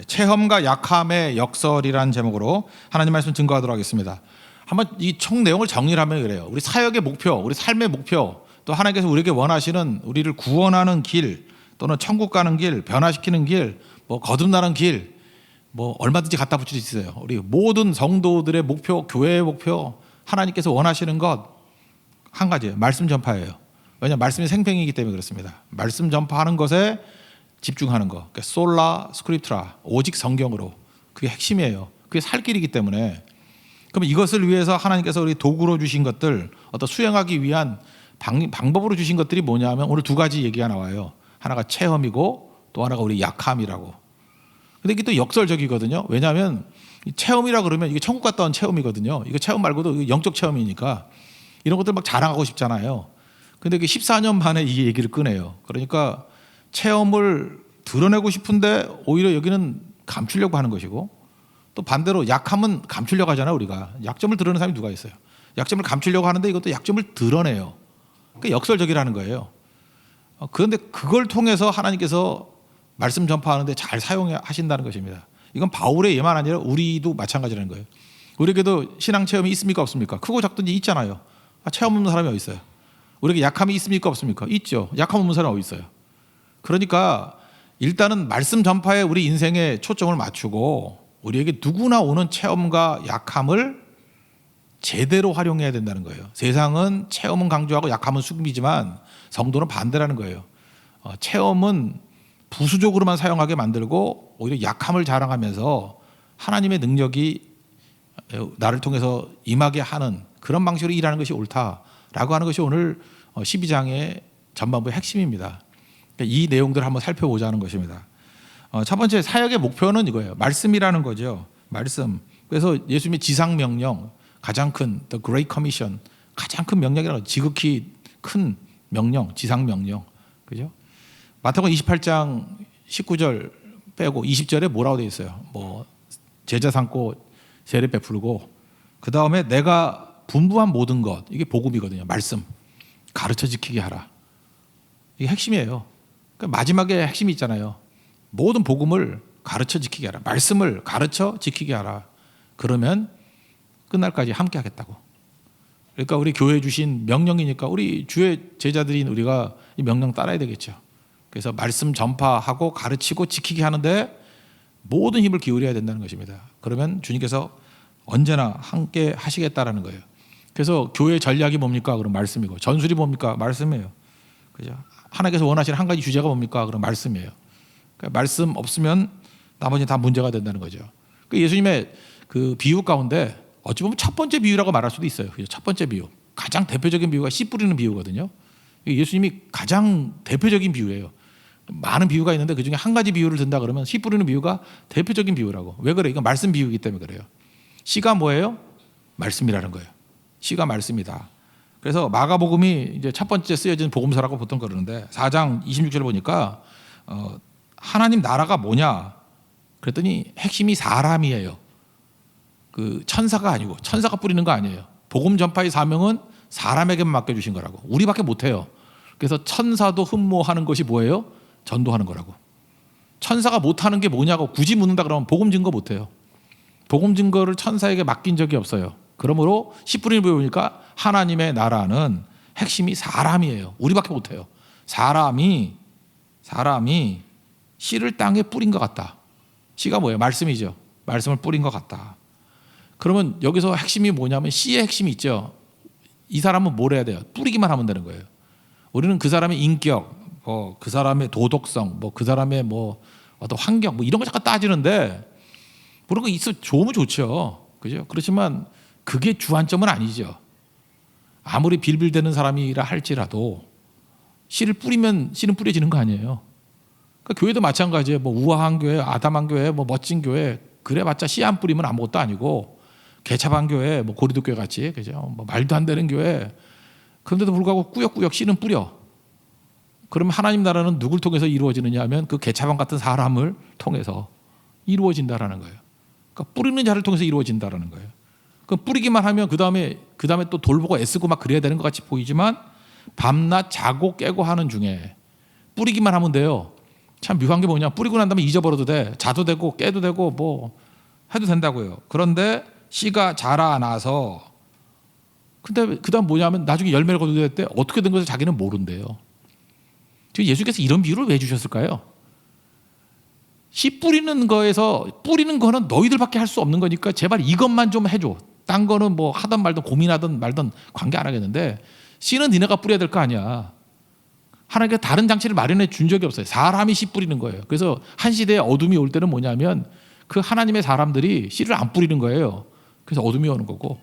체험과 약함의 역설이라는 제목으로 하나님 말씀 증거하도록 하겠습니다. 한번 이 총 내용을 정리를 하면 그래요. 우리 사역의 목표, 우리 삶의 목표, 또 하나님께서 우리에게 원하시는 우리를 구원하는 길, 또는 천국 가는 길, 변화시키는 길, 뭐 거듭나는 길, 뭐 얼마든지 갖다 붙일 수 있어요. 우리 모든 성도들의 목표, 교회의 목표, 하나님께서 원하시는 것 한 가지예요. 말씀 전파예요. 왜냐하면 말씀이 생명이기 때문에 그렇습니다. 말씀 전파하는 것에 집중하는 거. 그러니까 솔라 스크립트라, 오직 성경으로. 그게 핵심이에요. 그게 살 길이기 때문에. 그럼 이것을 위해서 하나님께서 우리 도구로 주신 것들, 어떤 수행하기 위한 방법으로 주신 것들이 뭐냐면 오늘 두 가지 얘기가 나와요. 하나가 체험이고 또 하나가 우리 약함이라고. 근데 이게 또 역설적이거든요. 왜냐하면 체험이라 그러면 이게 천국 갔다 온 체험이거든요. 이거 체험 말고도 영적 체험이니까 이런 것들 막 자랑하고 싶잖아요. 근데 14년 만에 이 얘기를 꺼내요. 그러니까 체험을 드러내고 싶은데 오히려 여기는 감추려고 하는 것이고, 또 반대로 약함은 감추려고 하잖아요. 우리가 약점을 드러내는 사람이 누가 있어요. 약점을 감추려고 하는데 이것도 약점을 드러내요. 그러니까 역설적이라는 거예요. 그런데 그걸 통해서 하나님께서 말씀 전파하는데 잘 사용하신다는 것입니다. 이건 바울의 예만 아니라 우리도 마찬가지라는 거예요. 우리에게도 신앙 체험이 있습니까 없습니까? 크고 작든지 있잖아요. 체험 없는 사람이 어디 있어요? 우리에게 약함이 있습니까 없습니까? 있죠. 약함 없는 사람이 어디 있어요? 그러니까 일단은 말씀 전파에 우리 인생에 초점을 맞추고 우리에게 누구나 오는 체험과 약함을 제대로 활용해야 된다는 거예요. 세상은 체험은 강조하고 약함은 숨기지만 성도는 반대라는 거예요. 체험은 부수적으로만 사용하게 만들고 오히려 약함을 자랑하면서 하나님의 능력이 나를 통해서 임하게 하는 그런 방식으로 일하는 것이 옳다라고 하는 것이 오늘 12장의 전반부의 핵심입니다. 이 내용들을 한번 살펴보자는 것입니다. 첫 번째 사역의 목표는 이거예요. 말씀이라는 거죠. 말씀. 그래서 예수님의 지상 명령, 가장 큰 The Great Commission, 가장 큰 명령이라고, 지극히 큰 명령, 지상 명령, 그죠? 마태복음 28장 19절 빼고 20절에 뭐라고 되어 있어요? 뭐 제자 삼고 세례 베풀고, 그 다음에 내가 분부한 모든 것, 이게 복음이거든요. 말씀, 가르쳐 지키게 하라. 이게 핵심이에요. 그러니까 마지막에 핵심이 있잖아요. 모든 복음을 가르쳐 지키게 하라. 말씀을 가르쳐 지키게 하라. 그러면 끝날까지 함께 하겠다고. 그러니까 우리 교회에 주신 명령이니까 우리 주의 제자들인 우리가 이 명령 따라야 되겠죠. 그래서 말씀 전파하고 가르치고 지키게 하는데 모든 힘을 기울여야 된다는 것입니다. 그러면 주님께서 언제나 함께 하시겠다라는 거예요. 그래서 교회 전략이 뭡니까? 그럼 말씀이고, 전술이 뭡니까? 말씀이에요. 그죠? 하나님께서 원하시는 한 가지 주제가 뭡니까? 그럼 말씀이에요. 그러니까 말씀 없으면 나머지 다 문제가 된다는 거죠. 그 예수님의 그 비유 가운데 어찌 보면 첫 번째 비유라고 말할 수도 있어요. 그죠? 첫 번째 비유, 가장 대표적인 비유가 씨 뿌리는 비유거든요. 예수님이 가장 대표적인 비유예요. 많은 비유가 있는데 그 중에 한 가지 비유를 든다 그러면 씨 뿌리는 비유가 대표적인 비유라고. 왜 그래? 이건 말씀 비유이기 때문에 그래요. 씨가 뭐예요? 말씀이라는 거예요. 씨가 말씀이다. 그래서 마가복음이 이제 첫 번째 쓰여진 복음서라고 보통 그러는데 4장 26절을 보니까 하나님 나라가 뭐냐? 그랬더니 핵심이 사람이에요. 그 천사가 아니고, 천사가 뿌리는 거 아니에요. 복음 전파의 사명은 사람에게만 맡겨주신 거라고. 우리밖에 못해요. 그래서 천사도 흠모하는 것이 뭐예요? 전도하는 거라고. 천사가 못하는 게 뭐냐고 굳이 묻는다 그러면 복음 증거 못해요. 복음 증거를 천사에게 맡긴 적이 없어요. 그러므로 씨 뿌리는 보니까 하나님의 나라는 핵심이 사람이에요. 우리밖에 못해요. 사람이 씨를 땅에 뿌린 것 같다. 씨가 뭐예요? 말씀이죠. 말씀을 뿌린 것 같다. 그러면 여기서 핵심이 뭐냐면 씨의 핵심이 있죠. 이 사람은 뭘 해야 돼요? 뿌리기만 하면 되는 거예요. 우리는 그 사람의 인격, 그 사람의 도덕성, 그 사람의 어떤 환경, 이런 거 잠깐 따지는데, 그런 거 있어 좋으면 좋죠. 그죠? 그렇지만 그게 주안점은 아니죠. 아무리 빌빌대는 사람이라 할지라도 씨를 뿌리면 씨는 뿌려지는 거 아니에요. 그러니까 교회도 마찬가지예요. 우아한 교회, 아담한 교회, 멋진 교회, 그래봤자 씨 안 뿌리면 아무것도 아니고, 개차반 교회, 고리도 교회 같이, 그죠? 말도 안 되는 교회. 그런데도 불구하고 꾸역꾸역 씨는 뿌려. 그러면 하나님 나라는 누굴 통해서 이루어지느냐 하면 그 개차반 같은 사람을 통해서 이루어진다라는 거예요. 그러니까 뿌리는 자를 통해서 이루어진다라는 거예요. 그 뿌리기만 하면 그 다음에 또 돌보고 애쓰고 막 그래야 되는 것 같이 보이지만 밤낮 자고 깨고 하는 중에 뿌리기만 하면 돼요. 참 묘한 게 뭐냐, 뿌리고 난 다음에 잊어버려도 돼. 자도 되고 깨도 되고 뭐 해도 된다고요. 그런데 씨가 자라나서 근데 그다음 뭐냐면 나중에 열매를 거두게 될 때 어떻게 된 것을 자기는 모른대요. 지금 예수께서 이런 비유를 왜 주셨을까요? 씨 뿌리는 거에서 뿌리는 거는 너희들밖에 할 수 없는 거니까 제발 이것만 좀 해줘. 딴 거는 뭐 하든 말든 고민하든 말든 관계 안 하겠는데 씨는 니네가 뿌려야 될 거 아니야. 하나님께서 다른 장치를 마련해 준 적이 없어요. 사람이 씨 뿌리는 거예요. 그래서 한 시대에 어둠이 올 때는 뭐냐면 그 하나님의 사람들이 씨를 안 뿌리는 거예요. 그래서 어둠이 오는 거고,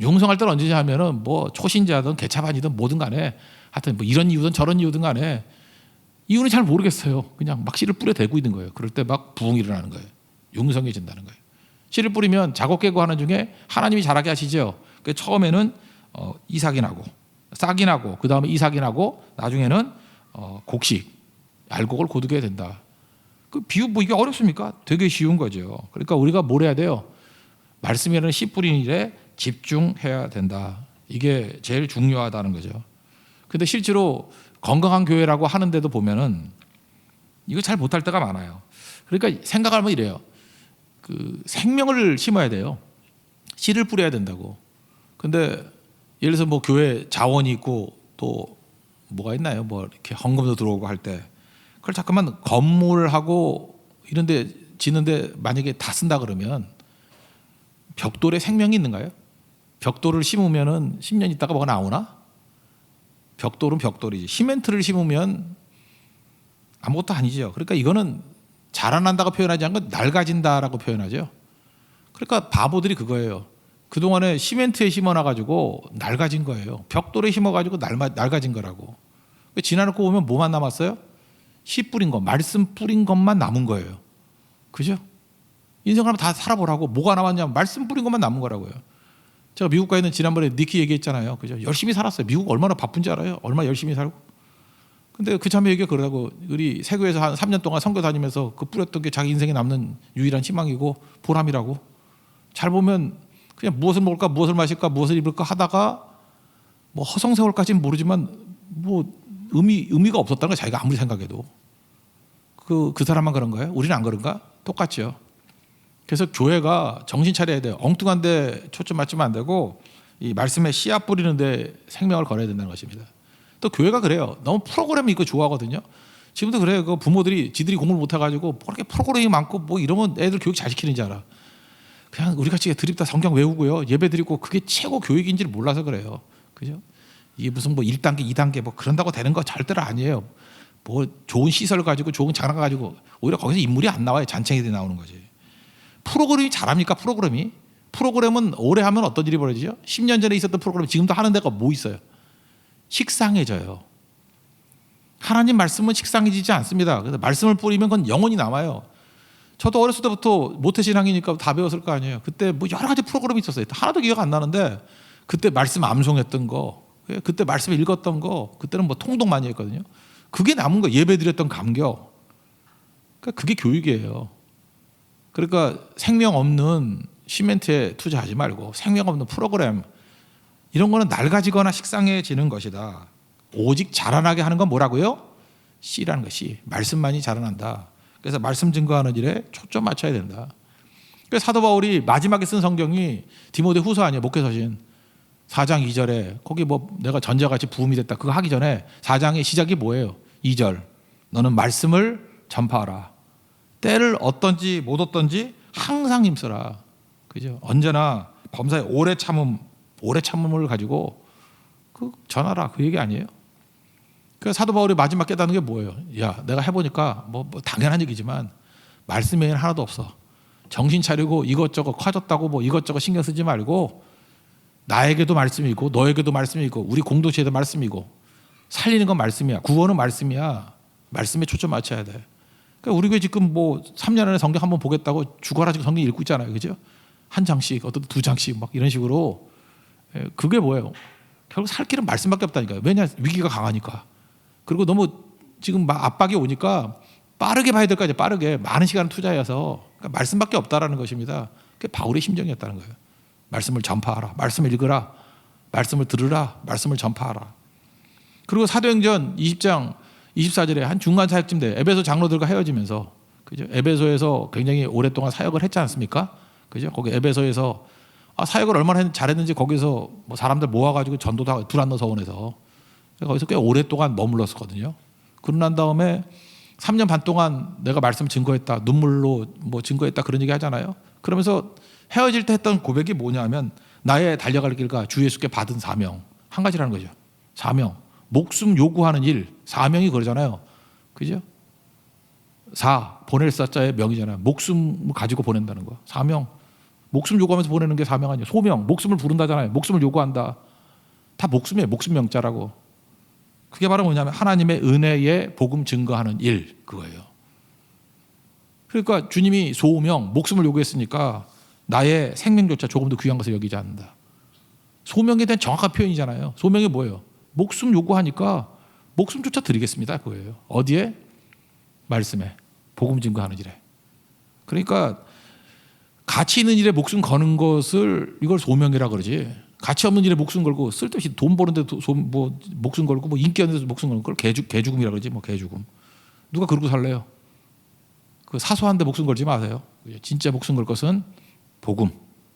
용성할 때는 언제냐 하면은 뭐 초신자든 개차반이든 뭐든 간에 하여튼 뭐 이런 이유든 저런 이유든 간에 이유는 잘 모르겠어요. 그냥 막 씨를 뿌려대고 있는 거예요. 그럴 때 막 부흥이 일어나는 거예요. 용성해진다는 거예요. 씨를 뿌리면 작업 깨고 하는 중에 하나님이 자라게 하시죠. 그 처음에는 이삭이 나고 싹이 나고 그 다음에 이삭이 나고 나중에는 곡식 알곡을 거두게 된다. 그 비유 뭐 이게 어렵습니까? 되게 쉬운 거죠. 그러니까 우리가 뭘 해야 돼요? 말씀이라는 씨 뿌리는 일에 집중해야 된다. 이게 제일 중요하다는 거죠. 근데 실제로 건강한 교회라고 하는데도 보면은 이거 잘 못할 때가 많아요. 그러니까 생각하면 이래요. 그 생명을 심어야 돼요. 씨를 뿌려야 된다고. 근데 예를 들어서 뭐 교회 자원이 있고 또 뭐가 있나요? 뭐 이렇게 헌금도 들어오고 할 때 그걸 잠깐만 건물하고 이런데 짓는데 만약에 다 쓴다 그러면 벽돌에 생명이 있는가요? 벽돌을 심으면은 10년 있다가 뭐가 나오나? 벽돌은 벽돌이지. 시멘트를 심으면 아무것도 아니죠. 그러니까 이거는 자라난다고 표현하지 않고 낡아진다라고 표현하죠. 그러니까 바보들이 그거예요. 그동안에 시멘트에 심어놔가지고 낡아진 거예요. 벽돌에 심어가지고 낡아진 거라고. 지나놓고 보면 뭐만 남았어요? 씨 뿌린 것, 말씀 뿌린 것만 남은 거예요. 그죠? 인생을 한번 다 살아보라고. 뭐가 남았냐면 말씀 뿌린 것만 남은 거라고요. 제가 미국 가 있는 지난번에 니키 얘기했잖아요. 그죠? 열심히 살았어요. 미국 얼마나 바쁜지 알아요? 얼마나 열심히 살고. 근데 그 자매 얘기가 그러다고 우리 세교에서 한 3년 동안 선교 다니면서 그 뿌렸던 게 자기 인생에 남는 유일한 희망이고 보람이라고. 잘 보면 그냥 무엇을 먹을까, 무엇을 마실까, 무엇을 입을까 하다가 뭐 허송세월까지는 모르지만 뭐 의미가 없었다는 거 자기가 아무리 생각해도. 그 사람만 그런 거예요? 우리는 안 그런가? 똑같죠. 그래서 교회가 정신 차려야 돼요. 엉뚱한 데 초점 맞추면 안 되고 이 말씀에 씨앗 뿌리는 데 생명을 걸어야 된다는 것입니다. 또 교회가 그래요. 너무 프로그램이 있고 좋아하거든요. 지금도 그래요. 그 부모들이 지들이 공부를 못 해가지고 뭐 이렇게 프로그램이 많고 뭐 이러면 애들 교육 잘 시키는 줄 알아. 그냥 우리 같이 드립다 성경 외우고요. 예배 드리고 그게 최고 교육인지를 몰라서 그래요. 그죠? 이게 무슨 뭐 1단계, 2단계 뭐 그런다고 되는 거 절대로 아니에요. 뭐 좋은 시설 가지고 좋은 장난 가지고 오히려 거기서 인물이 안 나와요. 잔챙이들이 나오는 거지. 프로그램이 잘합니까? 프로그램은 오래 하면 어떤 일이 벌어지죠? 10년 전에 있었던 프로그램 지금도 하는 데가 뭐 있어요? 식상해져요. 하나님 말씀은 식상해지지 않습니다. 그래서 말씀을 뿌리면 그건 영원히 남아요. 저도 어렸을 때부터 모태신앙이니까 다 배웠을 거 아니에요. 그때 뭐 여러 가지 프로그램이 있었어요. 하나도 기억 안 나는데 그때 말씀 암송했던 거, 그때 말씀 읽었던 거, 그때는 뭐 통독 많이 했거든요. 그게 남은 거, 예배 드렸던 감격. 그러니까 그게 교육이에요. 그러니까 생명 없는 시멘트에 투자하지 말고 생명 없는 프로그램 이런 거는 낡아지거나 식상해지는 것이다. 오직 자라나게 하는 건 뭐라고요? 씨라는 것이 말씀만이 자라난다. 그래서 말씀 증거하는 일에 초점 맞춰야 된다. 그래서 사도 바울이 마지막에 쓴 성경이 디모데 후서 아니에요. 목회서신 4장 2절에 거기 뭐 내가 전자같이 부음이 됐다. 그거 하기 전에 4장의 시작이 뭐예요? 2절 너는 말씀을 전파하라. 때를 어떤지 못 어떤지 항상 힘쓰라. 그죠? 언제나 범사에 오래 참음을 가지고 그 전하라. 그 얘기 아니에요? 그 사도 바울이 마지막 깨닫는 게 뭐예요? 야, 내가 해보니까 뭐 당연한 얘기지만 말씀 외에는 하나도 없어. 정신 차리고 이것저것 커졌다고 뭐 이것저것 신경 쓰지 말고 나에게도 말씀이 있고 너에게도 말씀이 있고 우리 공동체에도 말씀이고 살리는 건 말씀이야. 구원은 말씀이야. 말씀에 초점 맞춰야 돼. 그러니까 우리 교회 지금 뭐 3년 안에 성경 한번 보겠다고 죽어라 지금 성경 읽고 있잖아요. 그죠? 한 장씩 어떤 2장씩 막 이런 식으로. 그게 뭐예요? 결국 살 길은 말씀밖에 없다니까요. 왜냐? 위기가 강하니까. 그리고 너무 지금 막 압박이 오니까 빠르게 봐야 될 거 아니에요. 빠르게 많은 시간을 투자해서 그러니까 말씀밖에 없다라는 것입니다. 그게 바울의 심정이었다는 거예요. 말씀을 전파하라. 말씀을 읽으라. 말씀을 들으라. 말씀을 전파하라. 그리고 사도행전 20장 24절에 한 중간 사역쯤 돼. 에베소 장로들과 헤어지면서, 그죠? 에베소에서 굉장히 오랫동안 사역을 했지 않습니까? 그죠? 거기 에베소에서 사역을 얼마나 잘했는지 거기서 뭐 사람들 모아가지고 전도도 하고 두란노 서원에서 거기서 꽤 오랫동안 머물렀었거든요. 그러고 난 다음에 3년 반 동안 내가 말씀 증거했다, 눈물로 뭐 증거했다 그런 얘기 하잖아요. 그러면서 헤어질 때 했던 고백이 뭐냐면 나의 달려갈 길과 주 예수께 받은 사명 한 가지라는 거죠. 사명, 목숨 요구하는 일, 사명이 그러잖아요. 그죠? 보낼 사자의 명이잖아요. 목숨을 가지고 보낸다는 거. 사명, 목숨 요구하면서 보내는 게 사명 아니에요. 소명, 목숨을 부른다잖아요. 목숨을 요구한다. 다 목숨이에요. 목숨 명자라고. 그게 바로 뭐냐면 하나님의 은혜의 복음 증거하는 일, 그거예요. 그러니까 주님이 소명, 목숨을 요구했으니까 나의 생명조차 조금도 귀한 것을 여기지 않는다. 소명에 대한 정확한 표현이잖아요. 소명이 뭐예요? 목숨 요구하니까 목숨조차 드리겠습니다. 그거예요. 어디에? 말씀에. 복음 증거하는 일에. 그러니까 가치 있는 일에 목숨 거는 것을 이걸 소명이라 그러지. 가치 없는 일에 목숨 걸고 쓸데없이 돈 버는데 뭐 목숨 걸고 뭐 인기 없는 데 목숨 걸고 그걸 개죽음이라 그러지. 뭐 개죽음. 누가 그러고 살래요? 그 사소한데 목숨 걸지 마세요. 진짜 목숨 걸 것은 복음,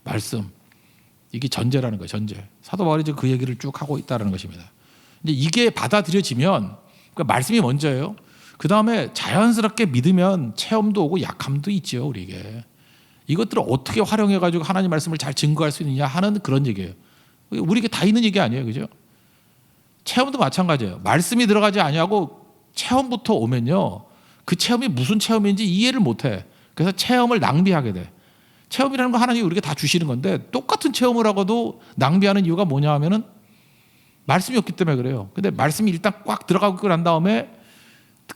말씀. 이게 전제라는 거예요. 전제. 사도 바울이 그 얘기를 쭉 하고 있다는 것입니다. 근데 이게 받아들여지면 그러니까 말씀이 먼저예요. 그 다음에 자연스럽게 믿으면 체험도 오고 약함도 있죠. 우리에게. 이것들을 어떻게 활용해가지고 하나님 말씀을 잘 증거할 수 있느냐 하는 그런 얘기예요. 우리에게 다 있는 얘기 아니에요. 그죠? 체험도 마찬가지예요. 말씀이 들어가지 아니하고 체험부터 오면요. 그 체험이 무슨 체험인지 이해를 못해. 그래서 체험을 낭비하게 돼. 체험이라는 거 하나님이 우리에게 다 주시는 건데 똑같은 체험을 하고도 낭비하는 이유가 뭐냐 하면은 말씀이 없기 때문에 그래요. 근데 말씀이 일단 꽉 들어가고 난 다음에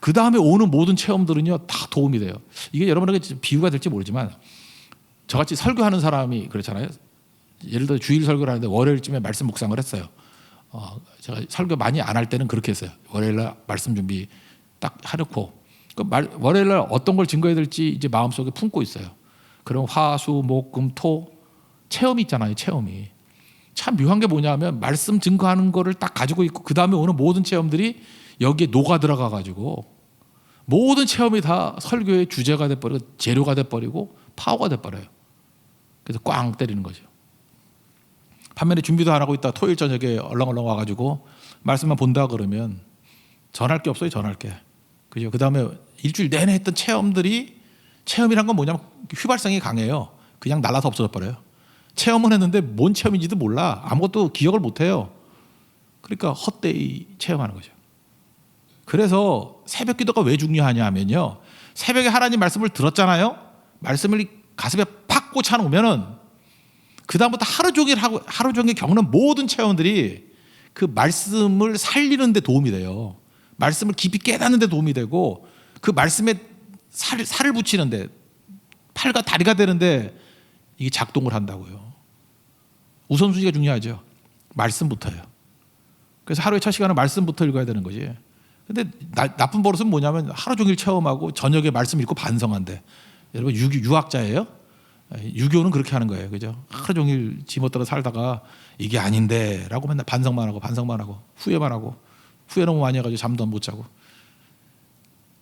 그 다음에 오는 모든 체험들은요 다 도움이 돼요. 이게 여러분에게 비유가 될지 모르지만 저같이 설교하는 사람이 그렇잖아요. 예를 들어 주일 설교를 하는데 월요일쯤에 말씀 묵상을 했어요. 제가 설교 많이 안 할 때는 그렇게 했어요. 월요일날 말씀 준비 딱 해놓고 월요일날 어떤 걸 증거해야 될지 이제 마음속에 품고 있어요. 그럼 화, 수, 목, 금, 토 체험이 있잖아요. 체험이 참 묘한 게 뭐냐면 말씀 증거하는 거를 딱 가지고 있고 그 다음에 오는 모든 체험들이 여기에 녹아 들어가 가지고 모든 체험이 다 설교의 주제가 돼버리고 재료가 돼버리고 파워가 돼버려요. 그래서 꽝 때리는 거죠. 반면에 준비도 안 하고 있다 토요일 저녁에 얼렁얼렁 와가지고 말씀만 본다 그러면 전할 게 없어요. 전할 게. 그죠? 그 다음에 일주일 내내 했던 체험이란 건 뭐냐면 휘발성이 강해요. 그냥 날라서 없어져 버려요. 체험은 했는데 뭔 체험인지도 몰라. 아무것도 기억을 못 해요. 그러니까 헛되이 체험하는 거죠. 그래서 새벽 기도가 왜 중요하냐 하면요. 새벽에 하나님 말씀을 들었잖아요. 말씀을 가슴에 팍 꽂아 놓으면은 그다음부터 하루 종일 겪는 모든 체험들이 그 말씀을 살리는 데 도움이 돼요. 말씀을 깊이 깨닫는 데 도움이 되고 그 말씀에 살을 붙이는데 팔과 다리가 되는데 이게 작동을 한다고요. 우선순위가 중요하죠. 말씀부터요. 그래서 하루의 첫 시간은 말씀부터 읽어야 되는 거지. 근데 나쁜 버릇은 뭐냐면 하루 종일 체험하고 저녁에 말씀 읽고 반성한대. 여러분 유학자예요? 유교는 그렇게 하는 거예요. 그죠? 하루 종일 지멋대로 살다가 이게 아닌데 라고 맨날 반성만 하고 후회만 하고 후회 너무 많이 해가지고 잠도 못 자고.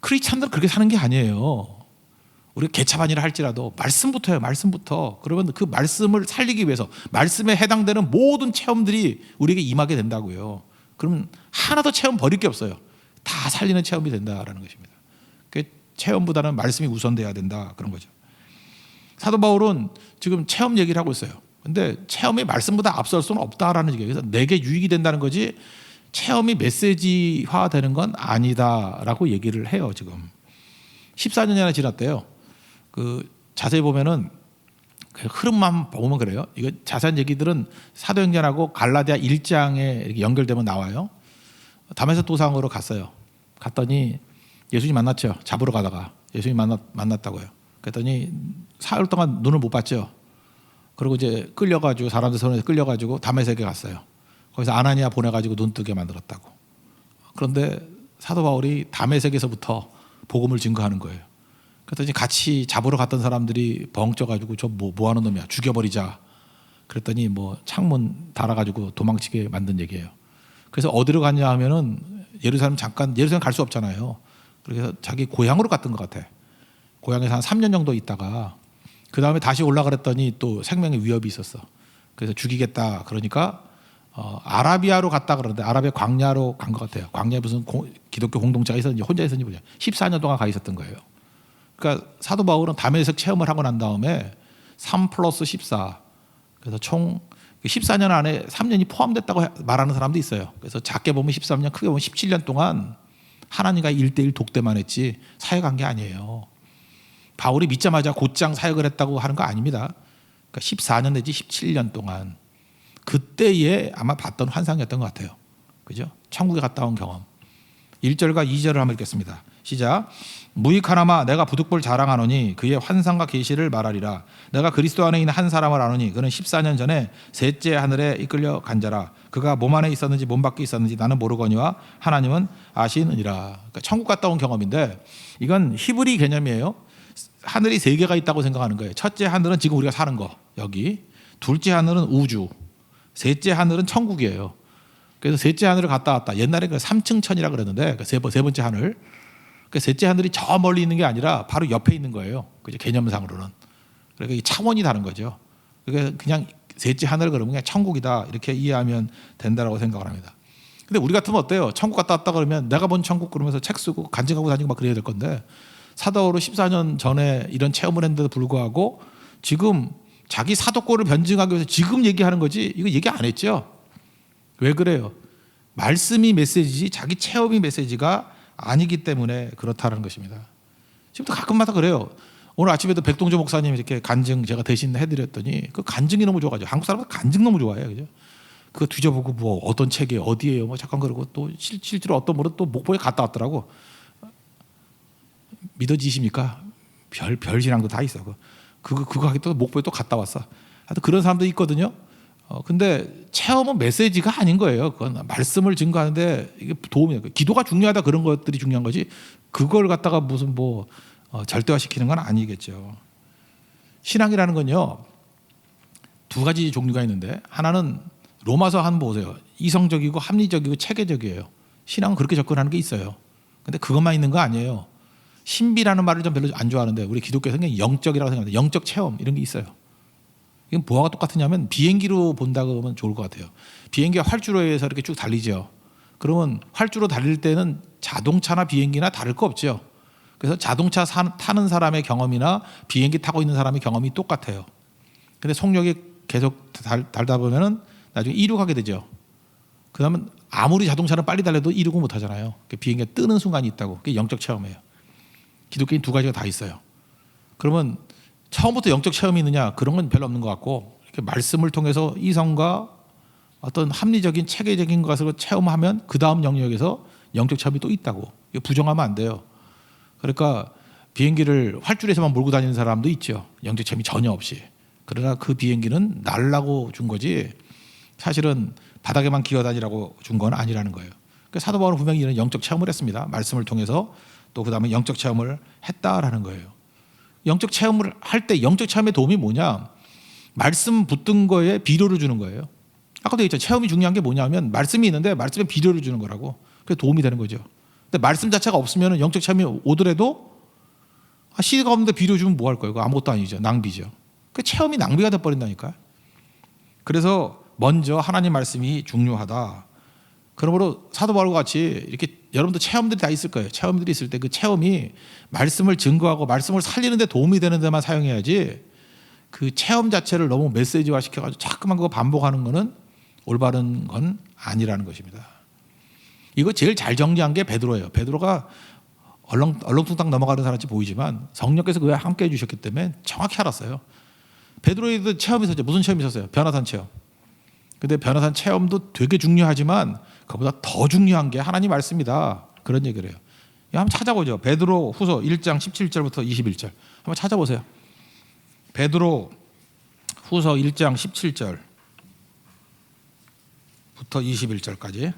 크리스찬들은 그렇게 사는 게 아니에요. 우리가 개차반이라 할지라도 말씀부터요. 말씀부터. 그러면 그 말씀을 살리기 위해서 말씀에 해당되는 모든 체험들이 우리에게 임하게 된다고요. 그럼 하나도 체험 버릴 게 없어요. 다 살리는 체험이 된다라는 것입니다. 그 체험보다는 말씀이 우선돼야 된다 그런 거죠. 사도 바울은 지금 체험 얘기를 하고 있어요. 근데 체험이 말씀보다 앞설 수는 없다라는 얘기예요. 그래서 내게 유익이 된다는 거지 체험이 메시지화 되는 건 아니다라고 얘기를 해요. 지금 14년이나 지났대요. 그 자세히 보면은 그 흐름만 보면 그래요. 이거 자세한 얘기들은 사도행전하고 갈라디아 1장에 이렇게 연결되면 나와요. 다메섹 도상으로 갔어요. 갔더니 예수님 만났죠. 잡으러 가다가 예수님 만났다고요. 그랬더니 사흘 동안 눈을 못 봤죠. 그리고 이제 끌려가지고 사람들 손에 끌려가지고 다메섹에 갔어요. 거기서 아나니아 보내가지고 눈 뜨게 만들었다고. 그런데 사도 바울이 다메섹에서부터 복음을 증거하는 거예요. 그랬더니 같이 잡으러 갔던 사람들이 벙쪄가지고 저 뭐 하는 놈이야 죽여버리자. 그랬더니 뭐 창문 달아가지고 도망치게 만든 얘기예요. 그래서 어디로 갔냐 하면은 예루살렘 갈 수 없잖아요. 그래서 자기 고향으로 갔던 것 같아. 고향에서 한 3년 정도 있다가 그 다음에 다시 올라가랬더니 또 생명의 위협이 있었어. 그래서 죽이겠다. 그러니까 아라비아로 갔다 그러는데 아라비아 광야로 간 것 같아요. 광야에 무슨 기독교 공동체가 있었는지 혼자 있었는지 모르죠. 14년 동안 가 있었던 거예요. 그러니까 사도 바울은 다메섹 체험을 하고 난 다음에 3 플러스 14 그래서 총 14년 안에 3년이 포함됐다고 말하는 사람도 있어요. 그래서 작게 보면 13년, 크게 보면 17년 동안 하나님과 1대1 독대만 했지 사역한 게 아니에요. 바울이 믿자마자 곧장 사역을 했다고 하는 거 아닙니다. 그러니까 14년 내지 17년 동안 그때에 아마 봤던 환상이었던 것 같아요. 그죠? 천국에 갔다 온 경험. 1절과 2절을 한번 읽겠습니다. 시작. 무익하나마 내가 부득불 자랑하노니 그의 환상과 계시를 말하리라. 내가 그리스도 안에 있는 한 사람을 아노니 그는 14년 전에 셋째 하늘에 이끌려 간 자라. 그가 몸 안에 있었는지 몸 밖에 있었는지 나는 모르거니와 하나님은 아시느니라. 그러니까 천국 갔다 온 경험인데 이건 히브리 개념이에요. 하늘이 세 개가 있다고 생각하는 거예요. 첫째 하늘은 지금 우리가 사는 거 여기. 둘째 하늘은 우주. 셋째 하늘은 천국이에요. 그래서 셋째 하늘을 갔다 왔다. 옛날에 그 3층 천이라 그랬는데 세 번째 하늘. 그 셋째 하늘이 저 멀리 있는 게 아니라 바로 옆에 있는 거예요. 그죠? 개념상으로는. 그러니까 이 차원이 다른 거죠. 그러니까 그냥 셋째 하늘 그러면 그냥 천국이다 이렇게 이해하면 된다라고 생각을 합니다. 근데 우리 같으면 어때요? 천국 갔다 왔다 그러면 내가 본 천국 그러면서 책 쓰고 간증하고 다니고 막 그래야 될 건데 사도로 14년 전에 이런 체험을 했는데도 불구하고 지금 자기 사도권을 변증하기 위해서 지금 얘기하는 거지 이거 얘기 안 했죠. 왜 그래요? 말씀이 메시지지 자기 체험이 메시지가 아니기 때문에 그렇다는 것입니다. 지금도 가끔마다 그래요. 오늘 아침에도 백동조 목사님 이렇게 간증 제가 대신 해드렸더니 그 간증이 너무 좋아가지고 한국 사람들 간증 너무 좋아해요. 그죠? 그거 뒤져보고 뭐 어떤 책에 어디에요? 뭐 잠깐 그러고 또 실제로 어떤 분은 또 목포에 갔다 왔더라고. 믿어지십니까? 별 신앙도 다 있어. 그거 하기 또 목포에 또 갔다 왔어. 하여튼 그런 사람도 있거든요. 근데 체험은 메시지가 아닌 거예요. 그건 말씀을 증거하는데 이게 도움이 돼요. 기도가 중요하다 그런 것들이 중요한 거지. 그걸 갖다가 무슨 뭐 절대화시키는 건 아니겠죠. 신앙이라는 건요. 두 가지 종류가 있는데 하나는 로마서 한 번 보세요. 이성적이고 합리적이고 체계적이에요. 신앙은 그렇게 접근하는 게 있어요. 근데 그것만 있는 거 아니에요. 신비라는 말을 좀 별로 안 좋아하는데 우리 기독교에서는 그냥 영적이라고 생각합니다. 영적 체험 이런 게 있어요. 이건 뭐가 똑같으냐면 비행기로 본다 그러면 좋을 것 같아요. 비행기가 활주로에서 이렇게 쭉 달리죠. 그러면 활주로 달릴 때는 자동차나 비행기나 다를 거 없죠. 그래서 자동차 타는 사람의 경험이나 비행기 타고 있는 사람의 경험이 똑같아요. 근데 속력이 계속 달다 보면은 나중에 이륙하게 되죠. 그다음에 아무리 자동차는 빨리 달려도 이륙을 못 하잖아요. 비행기가 뜨는 순간이 있다고. 그게 영적 체험이에요. 기독교인 두 가지가 다 있어요. 그러면 처음부터 영적 체험이 있느냐 그런 건 별로 없는 것 같고 이렇게 말씀을 통해서 이성과 어떤 합리적인 체계적인 것을 체험하면 그 다음 영역에서 영적 체험이 또 있다고. 이거 부정하면 안 돼요. 그러니까 비행기를 활주로에서만 몰고 다니는 사람도 있죠. 영적 체험이 전혀 없이. 그러나 그 비행기는 날라고 준 거지 사실은 바닥에만 기어다니라고 준 건 아니라는 거예요. 그러니까 사도 바울은 분명히 이런 영적 체험을 했습니다. 말씀을 통해서 또 그다음에 영적 체험을 했다라는 거예요. 영적 체험을 할 때 영적 체험의 도움이 뭐냐? 말씀 붙든 거에 비료를 주는 거예요. 아까도 얘기했죠. 체험이 중요한 게 뭐냐면 말씀이 있는데 말씀에 비료를 주는 거라고. 그래서 도움이 되는 거죠. 근데 말씀 자체가 없으면 영적 체험이 오더라도 씨가 없는데 비료 주면 뭐 할 거예요? 아무것도 아니죠. 낭비죠. 그 체험이 낭비가 돼버린다니까. 그래서 먼저 하나님 말씀이 중요하다. 그러므로 사도 바울과 같이 이렇게 여러분들 체험들이 다 있을 거예요. 체험들이 있을 때 그 체험이 말씀을 증거하고 말씀을 살리는 데 도움이 되는 데만 사용해야지 그 체험 자체를 너무 메시지화 시켜가지고 자꾸만 그거 반복하는 거는 올바른 건 아니라는 것입니다. 이거 제일 잘 정리한 게 베드로예요. 베드로가 얼렁뚱땅 넘어가는 사람같이 보이지만 성령께서 그와 함께 해주셨기 때문에 정확히 알았어요. 베드로에도 체험이 있었죠. 무슨 체험이 있었어요? 변화산 체험. 근데 변화산 체험도 되게 중요하지만 그보다 더 중요한 게 하나님 말씀이다. 그런 얘기를 해요. 한번 찾아보죠. 베드로 후서 1장 17절부터 21절. 한번 찾아보세요. 베드로 후서 1장 17절부터 21절까지.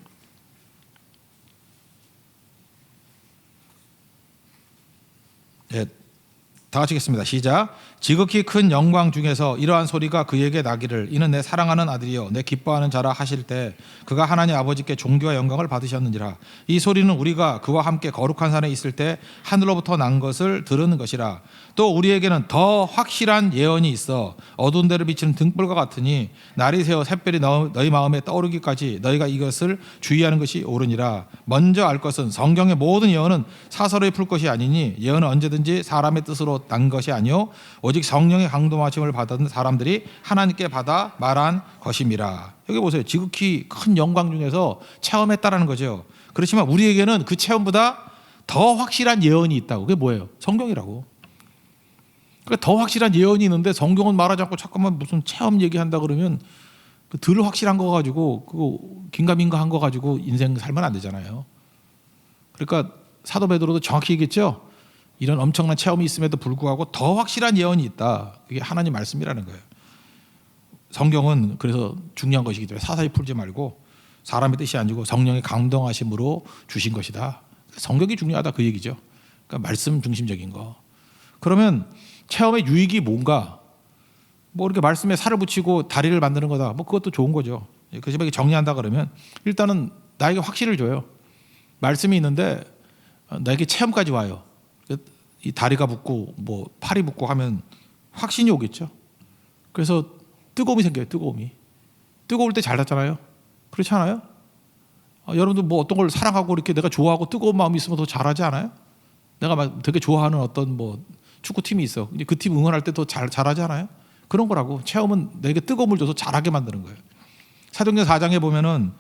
네, 다 같이 읽겠습니다. 시작. 지극히 큰 영광 중에서 이러한 소리가 그에게 나기를 이는 내 사랑하는 아들이요 내 기뻐하는 자라 하실 때 그가 하나님 아버지께 존귀와 영광을 받으셨는지라. 이 소리는 우리가 그와 함께 거룩한 산에 있을 때 하늘로부터 난 것을 들은 것이라. 또 우리에게는 더 확실한 예언이 있어 어두운 데를 비치는 등불과 같으니 날이 새어 샛별이 너희 마음에 떠오르기까지 너희가 이것을 주의하는 것이 옳으니라. 먼저 알 것은 성경의 모든 예언은 사설에 풀 것이 아니니 예언은 언제든지 사람의 뜻으로 난 것이 아니요 오직 성령의 강동하심을 받은 사람들이 하나님께 받아 말한 것임이라. 여기 보세요. 지극히 큰 영광 중에서 체험했다라는 거죠. 그렇지만 우리에게는 그 체험보다 더 확실한 예언이 있다고. 그게 뭐예요? 성경이라고. 그러니까 더 확실한 예언이 있는데 성경은 말하지 않고 잠깐만 무슨 체험 얘기한다 그러면 덜 확실한 거 가지고 그거 긴가민가 한 거 가지고 인생 살면 안 되잖아요. 그러니까 사도 베드로도 정확히 얘기했죠. 이런 엄청난 체험이 있음에도 불구하고 더 확실한 예언이 있다. 그게 하나님 말씀이라는 거예요. 성경은 그래서 중요한 것이기 때문에 사사히 풀지 말고 사람의 뜻이 아니고 성령의 감동하심으로 주신 것이다. 성경이 중요하다 그 얘기죠. 그러니까 말씀 중심적인 거. 그러면 체험의 유익이 뭔가? 뭐 이렇게 말씀에 살을 붙이고 다리를 만드는 거다. 뭐 그것도 좋은 거죠. 그지만 정리한다 그러면 일단은 나에게 확신을 줘요. 말씀이 있는데 나에게 체험까지 와요. 이 다리가 붙고 뭐 팔이 붙고 하면 확신이 오겠죠. 그래서 뜨거움이 생겨요. 뜨거움이. 뜨거울 때 잘 닿잖아요. 그렇지 않아요? 여러분들 뭐 어떤 걸 사랑하고 이렇게 내가 좋아하고 뜨거운 마음이 있으면 더 잘하지 않아요? 내가 막 되게 좋아하는 어떤 뭐 축구팀이 있어. 그 팀 응원할 때 더 잘하지 않아요? 그런 거라고. 체험은 내게 뜨거움을 줘서 잘하게 만드는 거예요. 사도행전 4장에 보면은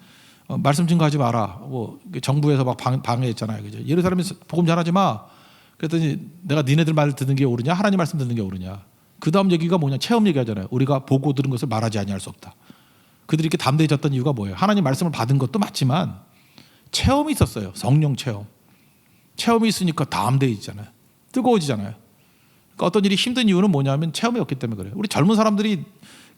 말씀 증거하지 마라. 뭐 정부에서 막 방해했잖아요. 그죠? 예루살렘에 복음 전하지 마. 그랬더니 내가 니네들 말 듣는 게 옳으냐? 하나님 말씀 듣는 게 옳으냐? 그 다음 얘기가 뭐냐? 체험 얘기하잖아요. 우리가 보고 들은 것을 말하지 아니할 수 없다. 그들이 이렇게 담대해졌던 이유가 뭐예요? 하나님 말씀을 받은 것도 맞지만 체험이 있었어요. 성령 체험. 체험이 있으니까 담대해지잖아요. 뜨거워지잖아요. 그러니까 어떤 일이 힘든 이유는 뭐냐면 체험이 없기 때문에 그래요. 우리 젊은 사람들이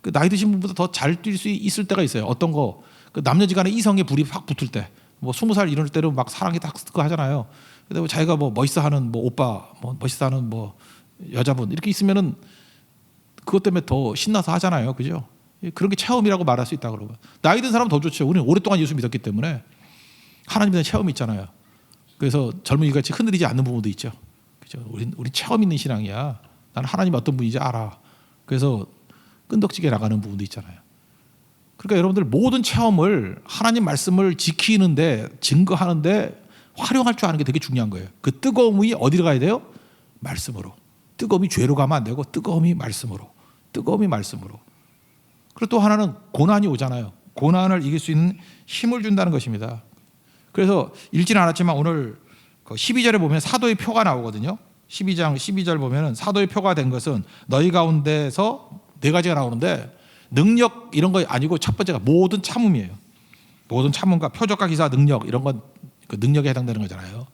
그 나이 드신 분보다 더 잘 뛸 수 있을 때가 있어요. 어떤 거 그 남녀지간에 이성의 불이 확 붙을 때, 뭐 20살 이럴 때는 막 사랑이 딱 하잖아요. 근데 뭐 자기가 뭐 멋있어하는 뭐 오빠, 뭐 멋있어하는 뭐 여자분 이렇게 있으면은 그것 때문에 더 신나서 하잖아요, 그죠? 그런 게 체험이라고 말할 수 있다 그러고. 나이 든 사람은 더 좋죠. 우리는 오랫동안 예수 믿었기 때문에 하나님에 대한 체험이 있잖아요. 그래서 젊은이 같이 흔들리지 않는 부분도 있죠. 그죠? 우리 체험 있는 신앙이야. 나는 하나님이 어떤 분인지 알아. 그래서 끈덕지게 나가는 부분도 있잖아요. 그러니까 여러분들 모든 체험을 하나님 말씀을 지키는데 증거하는데 활용할 줄 아는 게 되게 중요한 거예요. 그 뜨거움이 어디로 가야 돼요? 말씀으로. 뜨거움이 죄로 가면 안 되고 뜨거움이 말씀으로. 뜨거움이 말씀으로. 그리고 또 하나는 고난이 오잖아요. 고난을 이길 수 있는 힘을 준다는 것입니다. 그래서 읽지는 않았지만 오늘 12절에 보면 사도의 표가 나오거든요. 12장 12절 보면 사도의 표가 된 것은 너희 가운데서 네 가지가 나오는데 능력 이런 거 아니고 첫 번째가 모든 참음이에요. 모든 참음과 표적과 기사 능력 이런 건 그 능력에 해당되는 거잖아요.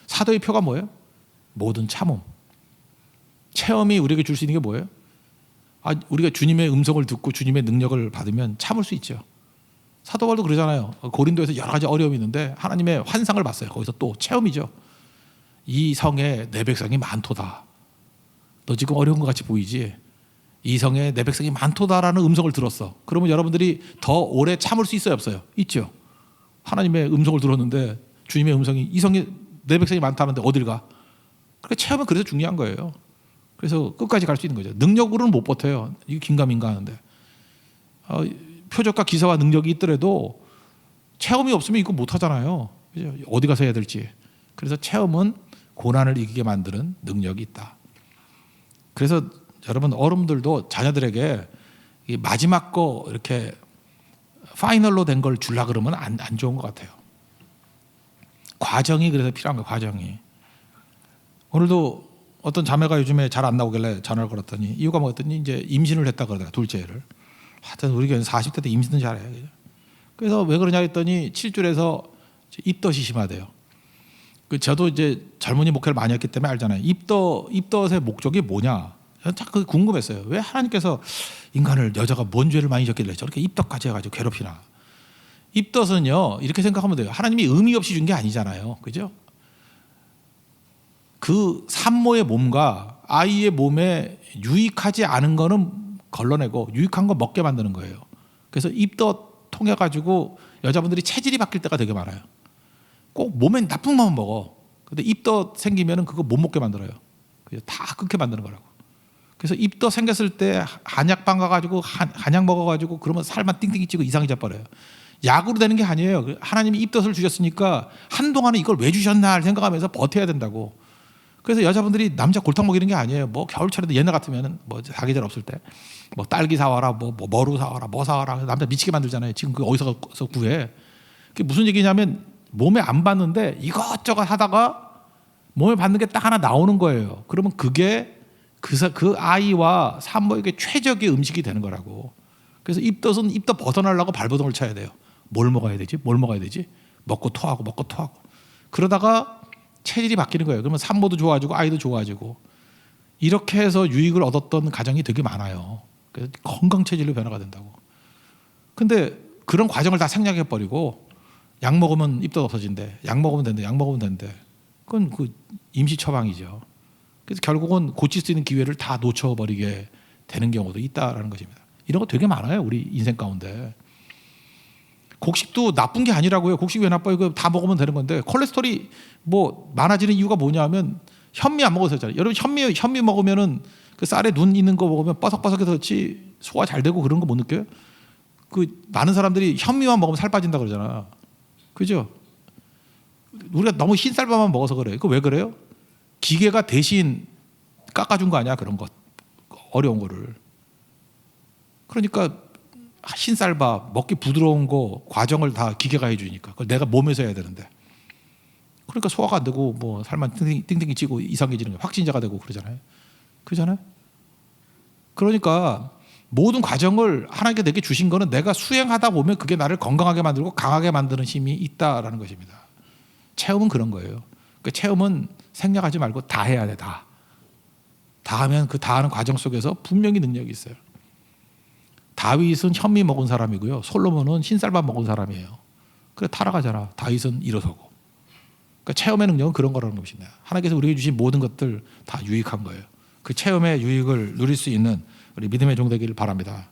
사도의 표가 뭐예요? 모든 참음. 체험이 우리에게 줄 수 있는 게 뭐예요? 우리가 주님의 음성을 듣고 주님의 능력을 받으면 참을 수 있죠. 사도 바울도 그러잖아요. 고린도에서 여러 가지 어려움이 있는데 하나님의 환상을 봤어요. 거기서 또 체험이죠. 이 성에 내 백성이 많도다. 너 지금 어려운 것 같이 보이지? 이 성에 내 백성이 많도다라는 음성을 들었어. 그러면 여러분들이 더 오래 참을 수 있어요, 없어요? 있죠. 하나님의 음성을 들었는데 주님의 음성이 이 성에 내 백성이 많다는데 어딜 가? 그러니까 체험은 그래서 중요한 거예요. 그래서 끝까지 갈 수 있는 거죠. 능력으로는 못 버텨요. 이게 긴가민가 하는데. 표적과 기사와 능력이 있더라도 체험이 없으면 이거 못 하잖아요. 그죠? 어디 가서 해야 될지. 그래서 체험은 고난을 이기게 만드는 능력이 있다. 그래서 여러분 어른들도 자녀들에게 마지막 거 이렇게 파이널로 된 걸 주려 그러면 안 좋은 것 같아요. 과정이 그래서 필요한 거예요. 과정이. 오늘도 어떤 자매가 요즘에 잘 안 나오길래 전화를 걸었더니 이유가 뭐였더니 이제 임신을 했다 그러더라고요. 둘째를. 하여튼 우리 교회는 40대 때 임신은 잘해요. 그래서 왜 그러냐 했더니 7줄에서 입덧이 심하대요. 저도 이제 젊은이 목회를 많이 했기 때문에 알잖아요. 입덧의 목적이 뭐냐. 참 그게 궁금했어요. 왜 하나님께서 인간을 여자가 뭔 죄를 많이 졌길래 저렇게 입덧까지 해가지고 괴롭히나. 입덧은요 이렇게 생각하면 돼요. 하나님이 의미 없이 준 게 아니잖아요. 그죠? 그 산모의 몸과 아이의 몸에 유익하지 않은 거는 걸러내고 유익한 거 먹게 만드는 거예요. 그래서 입덧 통해 가지고 여자분들이 체질이 바뀔 때가 되게 많아요. 꼭 몸에 나쁜 것만 먹어. 근데 입덧 생기면은 그거 못 먹게 만들어요. 그래서 다 끊게 만드는 거라고. 그래서 입덧 생겼을 때 한약방 가가지고 한약 먹어가지고 그러면 살만 띵띵이 찌고 이상해져 버려요. 약으로 되는 게 아니에요. 하나님이 입덧을 주셨으니까 한동안은 이걸 왜 주셨나 생각하면서 버텨야 된다고. 그래서 여자분들이 남자 골탕 먹이는 게 아니에요. 뭐 겨울철에도 옛날 같으면은 뭐 사계절 없을 때 뭐 딸기 사와라, 뭐 머루 사와라, 뭐 사와라. 남자 미치게 만들잖아요. 지금 그 어디서 구해? 그게 무슨 얘기냐면 몸에 안 받는데 이것저것 하다가 몸에 받는 게 딱 하나 나오는 거예요. 그러면 그게 그 아이와 산모에게 최적의 음식이 되는 거라고. 그래서 입덧은 입덧 벗어나려고 발버둥을 쳐야 돼요. 뭘 먹어야 되지? 뭘 먹어야 되지? 먹고 토하고 먹고 토하고. 그러다가 체질이 바뀌는 거예요. 그러면 산모도 좋아지고 아이도 좋아지고. 이렇게 해서 유익을 얻었던 가정이 되게 많아요. 그래서 건강 체질로 변화가 된다고. 근데 그런 과정을 다 생략해 버리고 약 먹으면 입덧 없어진대. 약 먹으면 된대. 약 먹으면 된대. 그건 그 임시 처방이죠. 그래서 결국은 고칠 수 있는 기회를 다 놓쳐버리게 되는 경우도 있다라는 것입니다. 이런 거 되게 많아요. 우리 인생 가운데. 곡식도 나쁜 게 아니라고요. 곡식 왜 나빠요? 이거 다 먹으면 되는 건데 콜레스테롤이 뭐 많아지는 이유가 뭐냐면 현미 안 먹어서 그렇잖아요. 여러분 현미 먹으면은 그 쌀에 눈 있는 거 먹으면 바삭바삭해서 그렇지 소화 잘 되고 그런 거 못 느껴요? 그 많은 사람들이 현미만 먹으면 살 빠진다 그러잖아. 그죠? 우리가 너무 흰 쌀밥만 먹어서 그래요. 그 왜 그래요? 기계가 대신 깎아준 거 아니야? 그런 것 어려운 거를. 그러니까 흰 쌀밥 먹기 부드러운 거 과정을 다 기계가 해주니까 그걸 내가 몸에서 해야 되는데 그러니까 소화가 안 되고 뭐 살만 띵띵이 찌고 이상해지는 거 확진자가 되고 그러잖아요. 그러잖아요. 그러니까 모든 과정을 하나님께 내게 주신 거는 내가 수행하다 보면 그게 나를 건강하게 만들고 강하게 만드는 힘이 있다라는 것입니다. 체험은 그런 거예요. 그 체험은 생략하지 말고 다 해야 돼. 다 하면 그 다 하는 과정 속에서 분명히 능력이 있어요. 다윗은 현미 먹은 사람이고요. 솔로몬은 흰쌀밥 먹은 사람이에요. 그래 타락하잖아. 다윗은 일어서고. 그러니까 체험의 능력은 그런 거라는 것입니다. 하나님께서 우리에게 주신 모든 것들 다 유익한 거예요. 그 체험의 유익을 누릴 수 있는 우리 믿음의 종 되기를 바랍니다.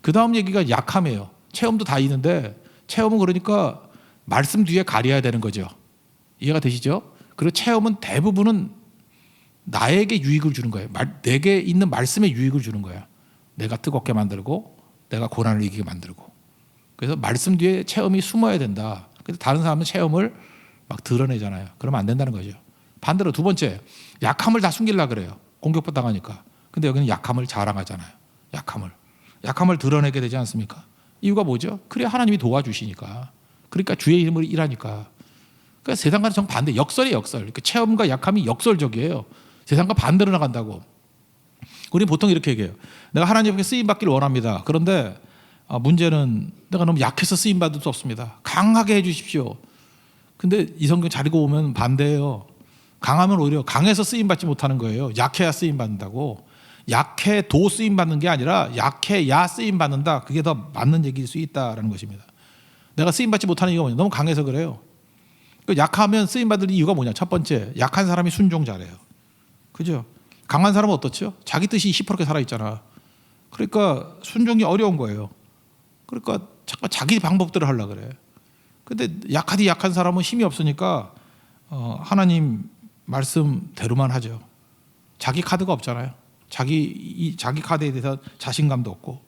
그 다음 얘기가 약함이에요. 체험도 다 있는데 체험은 그러니까 말씀 뒤에 가려야 되는 거죠. 이해가 되시죠? 그리고 체험은 대부분은 나에게 유익을 주는 거예요. 내게 있는 말씀에 유익을 주는 거야. 내가 뜨겁게 만들고 내가 고난을 이기게 만들고. 그래서 말씀 뒤에 체험이 숨어야 된다. 근데 다른 사람은 체험을 막 드러내잖아요. 그러면 안 된다는 거죠. 반대로 두 번째, 약함을 다 숨기려고 그래요. 공격받아가니까. 근데 여기는 약함을 자랑하잖아요. 약함을 드러내게 되지 않습니까? 이유가 뭐죠? 그래 하나님이 도와주시니까. 그러니까 주의 이름으로 일하니까. 그러니까 세상과는 정반대. 역설이에요. 역설. 그러니까 체험과 약함이 역설적이에요. 세상과 반대로 나간다고. 우리는 보통 이렇게 얘기해요. 내가 하나님께 쓰임받기를 원합니다. 그런데 문제는 내가 너무 약해서 쓰임받을 수 없습니다. 강하게 해 주십시오. 근데 이 성경 잘 읽어보면 반대예요. 강하면 오히려 강해서 쓰임받지 못하는 거예요. 약해야 쓰임받는다고. 약해도 쓰임받는 게 아니라 약해야 쓰임받는다. 그게 더 맞는 얘기일 수 있다는 것입니다. 내가 쓰임받지 못하는 이유가 뭐냐. 너무 강해서 그래요. 약하면 쓰임받을 이유가 뭐냐. 첫 번째, 약한 사람이 순종 잘해요. 그죠? 강한 사람은 어떻죠? 자기 뜻이 10%게 살아있잖아. 그러니까 순종이 어려운 거예요. 그러니까 자꾸 자기 방법대로 하려고 그래. 근데 약한 사람은 힘이 없으니까 하나님 말씀대로만 하죠. 자기 카드가 없잖아요. 자기 카드에 대해서 자신감도 없고.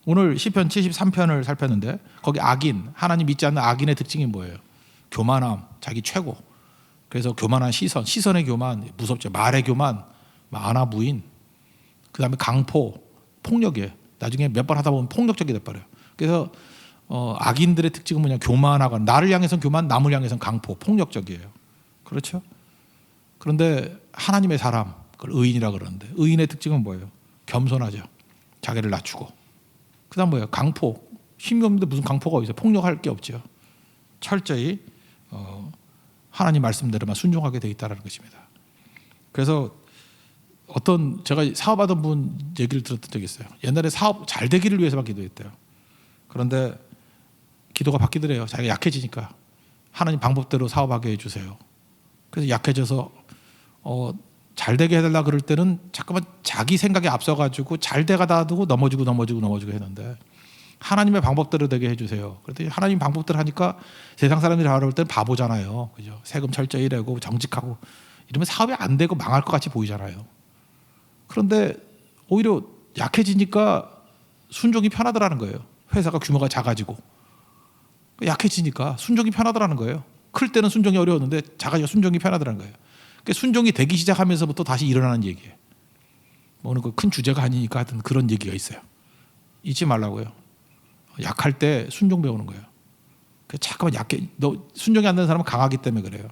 오늘 시편 73편을 살폈는데 거기 악인, 하나님 믿지 않는 악인의 특징이 뭐예요? 교만함, 자기 최고. 그래서 교만한 시선의 교만, 무섭죠. 말의 교만, 아나무인, 그 다음에 강포, 폭력이에요. 나중에 몇 번 하다 보면 폭력적이 돼버려요. 그래서 악인들의 특징은 뭐냐? 교만하거나 나를 향해서는 교만, 남을 향해서는 강포, 폭력적이에요. 그렇죠? 그런데 하나님의 사람, 그걸 의인이라 그러는데 의인의 특징은 뭐예요? 겸손하죠. 자기를 낮추고. 그 다음 뭐예요? 강포. 힘이 없는데 무슨 강포가 어디 있어요? 폭력할 게 없죠. 철저히 하나님 말씀대로만 순종하게 돼 있다는 것입니다. 그래서 제가 사업하던 분 얘기를 들었던 적이 있어요. 옛날에 사업 잘 되기를 위해서만 기도했대요. 그런데 기도가 바뀌더래요. 자기가 약해지니까 하나님 방법대로 사업하게 해주세요. 그래서 약해져서 잘 되게 해달라 그럴 때는 잠깐만 자기 생각에 앞서가지고 잘 돼가다 두고 넘어지고 했는데 하나님의 방법대로 되게 해주세요. 그랬더니 하나님 방법대로 하니까 세상 사람들이 바라볼 때는 바보잖아요. 그죠? 세금 철저히 내고 정직하고 이러면 사업이 안 되고 망할 것 같이 보이잖아요. 그런데 오히려 약해지니까 순종이 편하더라는 거예요. 회사가 규모가 작아지고 약해지니까 순종이 편하더라는 거예요. 클 때는 순종이 어려웠는데 작아지고 순종이 편하더라는 거예요. 그러니까 순종이 되기 시작하면서부터 다시 일어나는 얘기예요. 뭐 오늘 큰 주제가 아니니까 하여튼 그런 얘기가 있어요. 잊지 말라고요. 약할 때 순종 배우는 거예요. 잠깐만 너 순종이 안 되는 사람은 강하기 때문에 그래요.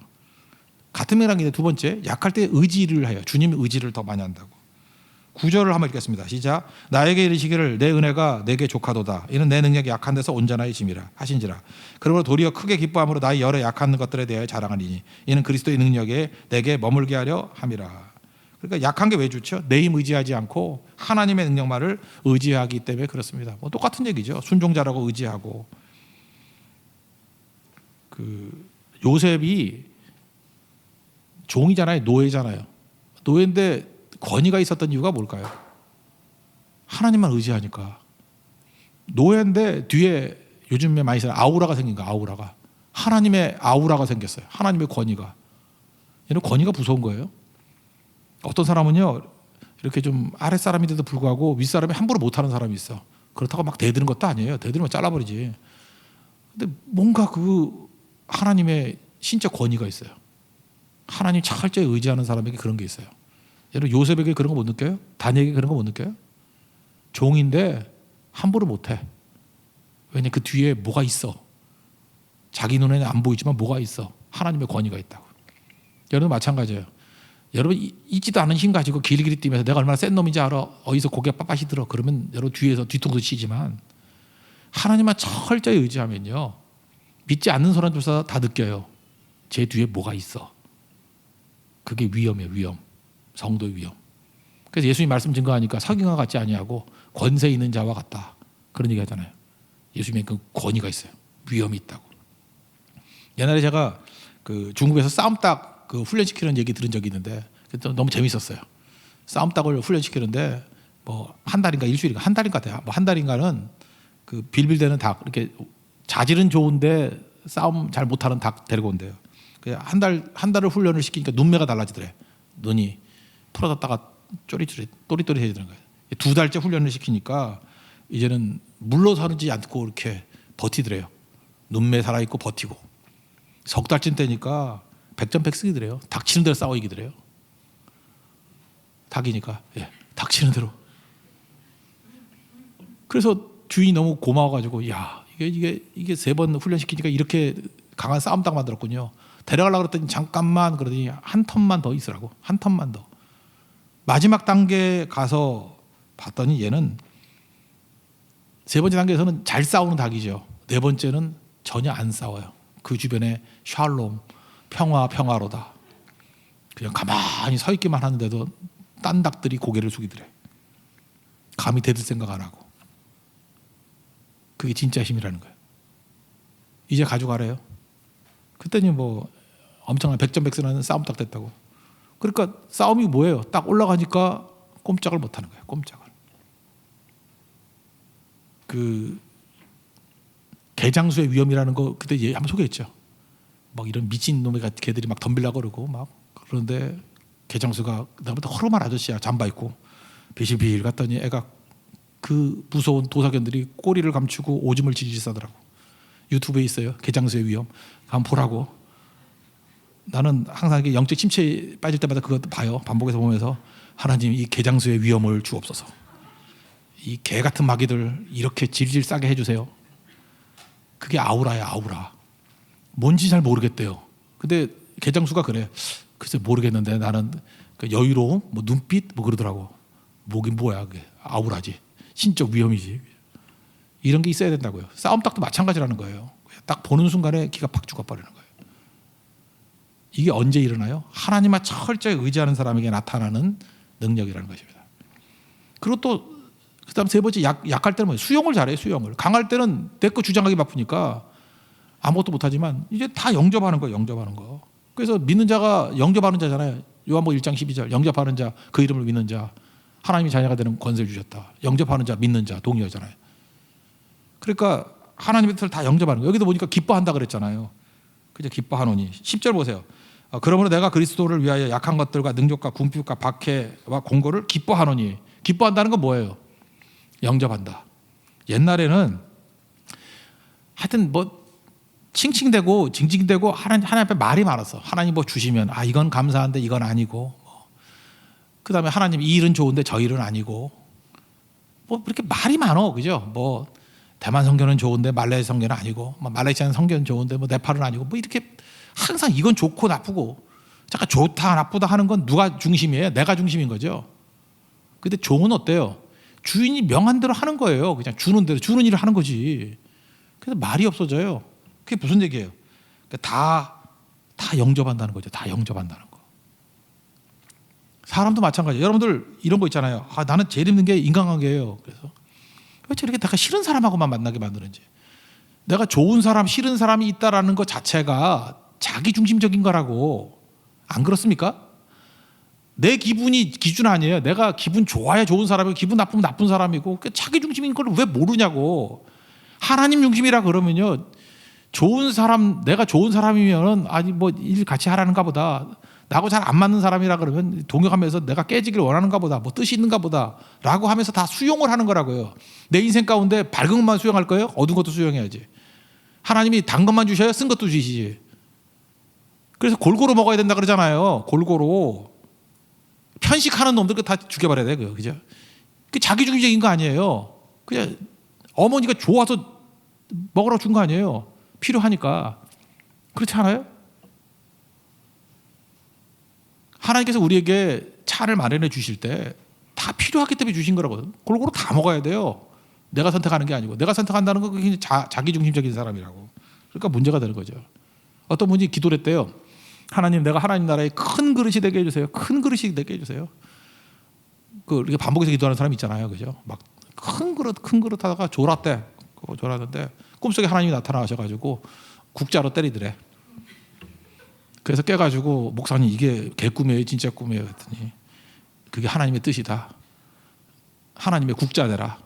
같은 맥락인데 두 번째, 약할 때 의지를 해요. 주님의 의지를 더 많이 한다고. 9절을 한번 읽겠습니다. 시작. 나에게 이르시기를 내 은혜가 내게 족하도다. 이는 내 능력이 약한 데서 온전하여 짐이라 하신지라. 그러므로 도리어 크게 기뻐함으로 나의 여러 약한 것들에 대하여 자랑하리니 이는 그리스도의 능력에 내게 머물게 하려 함이라. 그러니까 약한 게 왜 좋죠? 내 힘 의지하지 않고 하나님의 능력만을 의지하기 때문에 그렇습니다. 뭐 똑같은 얘기죠. 순종자라고 의지하고. 요셉이 종이잖아요. 노예잖아요. 노예인데 권위가 있었던 이유가 뭘까요? 하나님만 의지하니까. 노예인데 뒤에 요즘에 많이 쓰는 아우라가 생긴 거야. 아우라가. 하나님의 아우라가 생겼어요. 하나님의 권위가. 얘는 권위가 무서운 거예요. 어떤 사람은요 이렇게 좀 아랫사람인데도 불구하고 윗사람이 함부로 못하는 사람이 있어. 그렇다고 막 대드는 것도 아니에요. 대드리면 잘라버리지. 근데 뭔가 그 하나님의 신적 권위가 있어요. 하나님 철저히 의지하는 사람에게 그런 게 있어요. 여러분 요셉에게 그런 거 못 느껴요? 다니엘에게 그런 거 못 느껴요? 종인데 함부로 못해. 왜냐 그 뒤에 뭐가 있어. 자기 눈에는 안 보이지만 뭐가 있어. 하나님의 권위가 있다고. 여러분 마찬가지예요. 여러분 있지도 않은 힘 가지고 길길이 뛰면서 내가 얼마나 센 놈인지 알아. 어디서 고개 빳빳이 들어. 그러면 여러분 뒤에서 뒤통수 치지만 하나님만 철저히 의지하면요. 믿지 않는 사람들도 다 느껴요. 제 뒤에 뭐가 있어. 그게 위험이에요. 위험. 성도의 위험. 그래서 예수님 말씀 증거하니까 석유와 같지 아니하고 권세 있는 자와 같다. 그런 얘기 하잖아요. 예수님의 그 권위가 있어요. 위험이 있다고. 옛날에 제가 그 중국에서 싸움닭 그 훈련시키는 얘기 들은 적이 있는데 너무 재밌었어요. 싸움닭을 훈련시키는데 뭐 한 달인가 일주일인가 한 달인가 돼요. 뭐 한 달인가는 그 빌빌대는 닭 이렇게 자질은 좋은데 싸움 잘 못하는 닭 데리고 온대요. 한 달을 훈련을 시키니까 눈매가 달라지더래. 눈이 풀어졌다가 또리또리해지는 거예요. 2달째 훈련을 시키니까 이제는 물러서지 않고 이렇게 버티더래요. 눈매 살아있고 버티고. 석 달쯤 되니까 백전백승이더래요. 닥치는 대로 싸워 이기더래요. 닭이니까. 예, 닥치는 대로. 그래서 주인이 너무 고마워가지고 야 이게 3번 훈련시키니까 이렇게 강한 싸움닭 만들었군요. 데려가려고 그랬더니 잠깐만 그러더니 한 턴만 더 있으라고. 한 턴만 더. 마지막 단계 가서 봤더니 얘는 3번째 단계에서는 잘 싸우는 닭이죠. 4번째는 전혀 안 싸워요. 그 주변에 샬롬, 평화로다. 그냥 가만히 서 있기만 하는데도 딴 닭들이 고개를 숙이더래. 감히 대들 생각 안 하고. 그게 진짜 힘이라는 거예요. 이제 가져가래요. 그때는 뭐 엄청난 백전백승하는 싸움닭 됐다고. 그러니까 싸움이 뭐예요? 딱 올라가니까 꼼짝을 못하는 거예요. 꼼짝을. 그 개장수의 위험이라는 거 그때 한번 소개했죠. 막 이런 미친 놈의 개들이 막 덤빌려고 그러고 막 그런데 개장수가 나보다 허름한 아저씨야. 잠바 입고 비실비실 갔더니 애가 그 무서운 도사견들이 꼬리를 감추고 오줌을 질질 싸더라고. 유튜브에 있어요. 개장수의 위험. 한번 보라고. 나는 항상 이게 영적 침체에 빠질 때마다 그것도 봐요. 반복해서 보면서 하나님 이 개장수의 위험을 주옵소서. 이 개 같은 마귀들 이렇게 질질 싸게 해주세요. 그게 아우라야 아우라. 뭔지 잘 모르겠대요. 근데 개장수가 그래. 글쎄 모르겠는데 나는 그 여유로움, 뭐 눈빛 뭐 그러더라고. 뭐긴 뭐야 그게 아우라지. 신적 위험이지. 이런 게 있어야 된다고요. 싸움닭도 마찬가지라는 거예요. 딱 보는 순간에 기가 팍 죽어버리는 거예요. 이게 언제 일어나요? 하나님만 철저히 의지하는 사람에게 나타나는 능력이라는 것입니다. 그리고 또 그다음 3번째 약할 때는 뭐예요? 수용을 잘해요. 수용을. 강할 때는 내 거 주장하기 바쁘니까 아무것도 못하지만 이제 다 영접하는 거예요. 영접하는 거. 그래서 믿는 자가 영접하는 자잖아요. 요한복음 1장 12절 영접하는 자 그 이름을 믿는 자 하나님의 자녀가 되는 권세를 주셨다. 영접하는 자 믿는 자 동의하잖아요. 그러니까 하나님의 뜻을 다 영접하는 거예요. 여기도 보니까 기뻐한다 그랬잖아요. 그죠? 기뻐하노니 10절 보세요. 그러므로 내가 그리스도를 위하여 약한 것들과 능력과 궁핍과 박해와 공고를 기뻐하노니 기뻐한다는 건 뭐예요? 영접한다. 옛날에는 하여튼 뭐 칭칭대고 징징대고 하나님 앞에 말이 많았어. 하나님 뭐 주시면 이건 감사한데 이건 아니고 그 다음에 하나님 이 일은 좋은데 저 일은 아니고 뭐 그렇게 말이 많어. 그죠? 뭐 대만 성교는 좋은데 말레이시아 성교는 아니고 뭐 말레이시아는 성교는 좋은데 뭐 네팔은 아니고 뭐 이렇게 항상 이건 좋고 나쁘고 잠깐 좋다 나쁘다 하는 건 누가 중심이에요? 내가 중심인 거죠. 근데 종은 어때요? 주인이 명한 대로 하는 거예요. 그냥 주는 대로 주는 일을 하는 거지. 그래서 말이 없어져요. 그게 무슨 얘기예요? 그러니까 다 영접한다는 거죠. 다 영접한다는 거. 사람도 마찬가지예요. 여러분들 이런 거 있잖아요. 나는 제일 힘든 게 인간관계예요. 그래서 왜 저렇게 내가 싫은 사람하고만 만나게 만드는지. 내가 좋은 사람, 싫은 사람이 있다라는 것 자체가 자기 중심적인 거라고. 안 그렇습니까? 내 기분이 기준 아니에요. 내가 기분 좋아야 좋은 사람이고 기분 나쁘면 나쁜 사람이고 자기 중심인 걸 왜 모르냐고. 하나님 중심이라 그러면요. 좋은 사람, 내가 좋은 사람이면 뭐 일 같이 하라는가 보다. 나하고 잘 안 맞는 사람이라 그러면 동역하면서 내가 깨지기를 원하는가 보다. 뭐 뜻이 있는가 보다. 라고 하면서 다 수용을 하는 거라고요. 내 인생 가운데 밝은 것만 수용할 거예요? 어두운 것도 수용해야지. 하나님이 단 것만 주셔야 쓴 것도 주시지. 그래서 골고루 먹어야 된다 그러잖아요. 골고루. 편식하는 놈들 다 죽여버려야 돼. 그죠? 그 자기 중심적인 거 아니에요. 그냥 어머니가 좋아서 먹으라고 준 거 아니에요. 필요하니까. 그렇지 않아요? 하나님께서 우리에게 차를 마련해 주실 때 다 필요하기 때문에 주신 거라고. 골고루 다 먹어야 돼요. 내가 선택하는 게 아니고. 내가 선택한다는 건 그게 자기 중심적인 사람이라고. 그러니까 문제가 되는 거죠. 어떤 분이 기도를 했대요. 하나님, 내가 하나님 나라의 큰 그릇이 되게 해주세요. 큰 그릇이 되게 해주세요. 이렇게 반복해서 기도하는 사람 있잖아요. 그죠? 막 큰 그릇 하다가 졸았대. 졸았는데 꿈속에 하나님이 나타나셔가지고 국자로 때리더래. 그래서 깨가지고 목사님 이게 개꿈이에요? 진짜 꿈이에요? 했더니 그게 하나님의 뜻이다. 하나님의 국자 되라.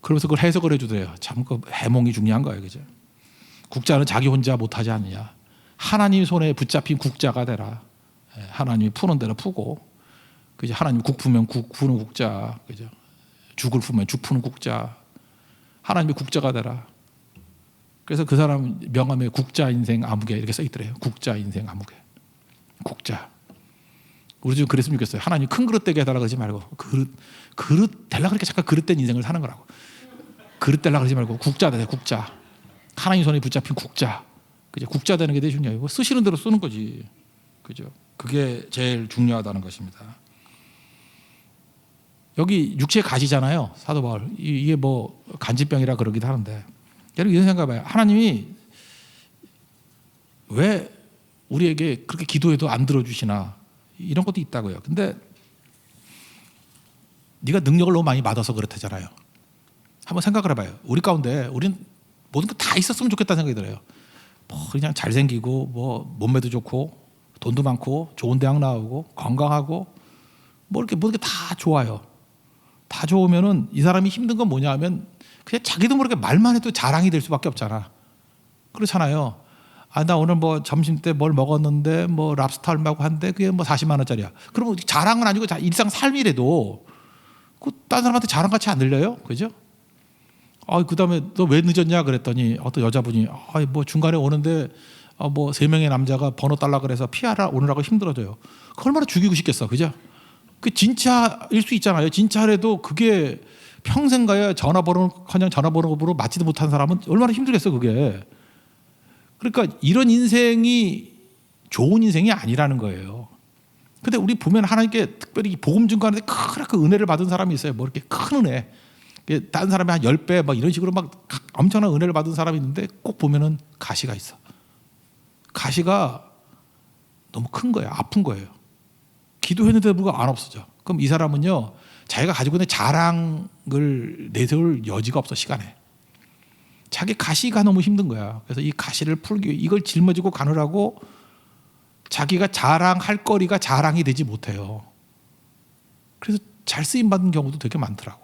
그러면서 그걸 해석을 해주더래요. 참 그 해몽이 중요한 거예요. 그죠? 국자는 자기 혼자 못하지 않느냐. 하나님 손에 붙잡힌 국자가 되라. 하나님이 푸는 대로 푸고, 그죠? 하나님 국 푸면 국 푸는 국자, 그죠? 죽을 푸면 죽 푸는 국자. 하나님의 국자가 되라. 그래서 그 사람 명함에 국자 인생 아무개 이렇게 써 있더래요. 국자 인생 아무개. 국자. 우리 좀 그랬으면 좋겠어요. 하나님 큰 그릇 되게 해달라 그러지 말고 그릇 되려고 그렇게 잠깐 그릇된 인생을 사는 거라고. 그릇 되려고 그러지 말고 국자 되세요. 국자. 하나님 손에 붙잡힌 국자. 그죠? 국자 되는 게 되게 중요해요. 쓰시는 대로 쓰는 거지. 그죠? 그게 제일 중요하다는 것입니다. 여기 육체의 가시잖아요. 사도 바울. 이게 뭐 간질병이라 그러기도 하는데. 여러분 이런 생각해봐요. 하나님이 왜 우리에게 그렇게 기도해도 안 들어주시나 이런 것도 있다고요. 근데 네가 능력을 너무 많이 받아서 그렇다잖아요. 한번 생각을 해봐요. 우리 가운데 우리는 모든 거 다 있었으면 좋겠다는 생각이 들어요. 뭐 그냥 잘생기고 뭐 몸매도 좋고 돈도 많고 좋은 대학 나오고 건강하고 뭐 이렇게 모든 게 다 좋아요. 다 좋으면은 이 사람이 힘든 건 뭐냐 하면 그냥 자기도 모르게 말만 해도 자랑이 될 수밖에 없잖아. 그렇잖아요. 나 오늘 뭐 점심 때 뭘 먹었는데 뭐 랍스터 얼마고 한데 그게 뭐 40만 원짜리야. 그러면 자랑은 아니고 일상 삶이라도 그 다른 사람한테 자랑같이 안 들려요? 그죠? 그다음에 너 왜 늦었냐 그랬더니 어떤 여자분이 뭐 중간에 오는데 뭐 3명의 남자가 번호 달라 그래서 피하라 오느라고 힘들어져요. 그 얼마나 죽이고 싶겠어. 그죠? 그 진짜일 수 있잖아요. 진짜라도 그게 평생 가야 전화번호커녕 전화번호로 맞지도 못한 사람은 얼마나 힘들겠어 그게. 그러니까 이런 인생이 좋은 인생이 아니라는 거예요. 근데 우리 보면 하나님께 특별히 복음 증거하는데 큰 은혜를 받은 사람이 있어요. 뭐 이렇게 큰 은혜. 다른 사람이 한 10배 막 이런 식으로 막 엄청난 은혜를 받은 사람이 있는데 꼭 보면은 가시가 있어. 가시가 너무 큰 거예요. 아픈 거예요. 기도했는데도 불구하고 안 없어져. 그럼 이 사람은요 자기가 가지고 있는 자랑을 내세울 여지가 없어. 시간에. 자기 가시가 너무 힘든 거야. 그래서 이 가시를 풀기 위해 이걸 짊어지고 가느라고 자기가 자랑할 거리가 자랑이 되지 못해요. 그래서 잘 쓰임 받는 경우도 되게 많더라고.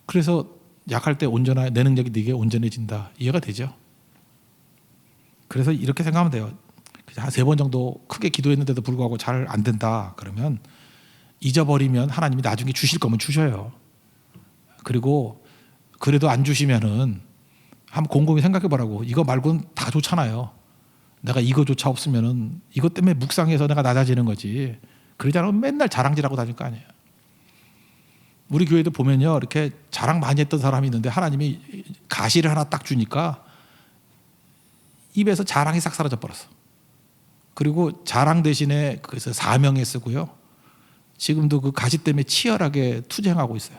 그래서 약할 때 온전한 내 능력이 네게 온전해진다. 이해가 되죠? 그래서 이렇게 생각하면 돼요. 한 3번 정도 크게 기도했는데도 불구하고 잘 안 된다. 그러면 잊어버리면 하나님이 나중에 주실 거면 주셔요. 그리고 그래도 안 주시면은 한번 곰곰이 생각해 보라고. 이거 말고는 다 좋잖아요. 내가 이거조차 없으면은 이것 때문에 묵상해서 내가 낮아지는 거지. 그러지 않으면 맨날 자랑질하고 다닐 거 아니에요. 우리 교회도 보면요, 이렇게 자랑 많이 했던 사람이 있는데 하나님이 가시를 하나 딱 주니까 입에서 자랑이 싹 사라져 버렸어. 그리고 자랑 대신에 그래서 사명에 쓰고요. 지금도 그 가시 때문에 치열하게 투쟁하고 있어요.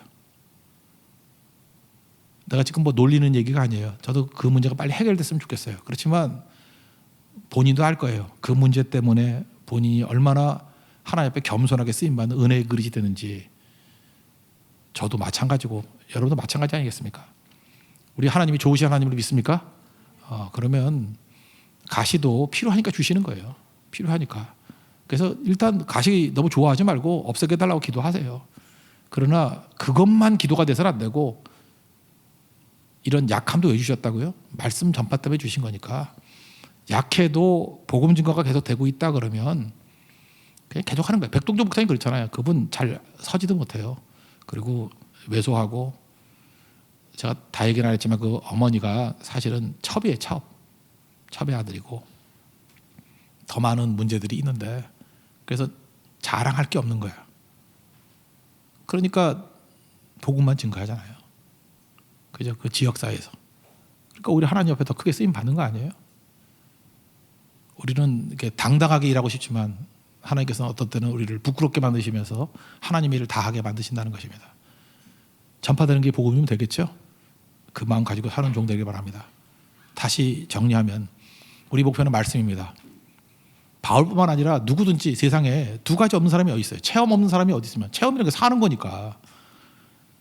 내가 지금 뭐 놀리는 얘기가 아니에요. 저도 그 문제가 빨리 해결됐으면 좋겠어요. 그렇지만 본인도 알 거예요. 그 문제 때문에 본인이 얼마나 하나님 앞에 겸손하게 쓰임받는 은혜의 그릇이 되는지. 저도 마찬가지고 여러분도 마찬가지 아니겠습니까? 우리 하나님이 좋으신 하나님을 믿습니까? 그러면 가시도 필요하니까 주시는 거예요. 필요하니까. 그래서 일단 가시 너무 좋아하지 말고 없애게 달라고 기도하세요. 그러나 그것만 기도가 돼서는 안 되고 이런 약함도 왜 주셨다고요? 말씀 전파 때문에 주신 거니까. 약해도 복음 증거가 계속 되고 있다 그러면 그냥 계속 하는 거예요. 백동조 목사님 그렇잖아요. 그분 잘 서지도 못해요. 그리고 왜소하고, 제가 다 얘기는 안 했지만 그 어머니가 사실은 첩이에요. 첩의 아들이고 더 많은 문제들이 있는데, 그래서 자랑할 게 없는 거야. 그러니까 복음만 증거하잖아요. 그죠? 그 지역사회에서. 그러니까 우리 하나님 앞에 더 크게 쓰임 받는 거 아니에요? 우리는 이렇게 당당하게 일하고 싶지만 하나님께서는 어떤 때는 우리를 부끄럽게 만드시면서 하나님의 일을 다 하게 만드신다는 것입니다. 전파되는 게 복음이면 되겠죠? 그 마음 가지고 사는 종 되길 바랍니다. 다시 정리하면 우리 목표는 말씀입니다. 바울뿐만 아니라 누구든지 세상에 2가지 없는 사람이 어디 있어요? 체험 없는 사람이 어디 있으면, 체험이라는 게 사는 거니까.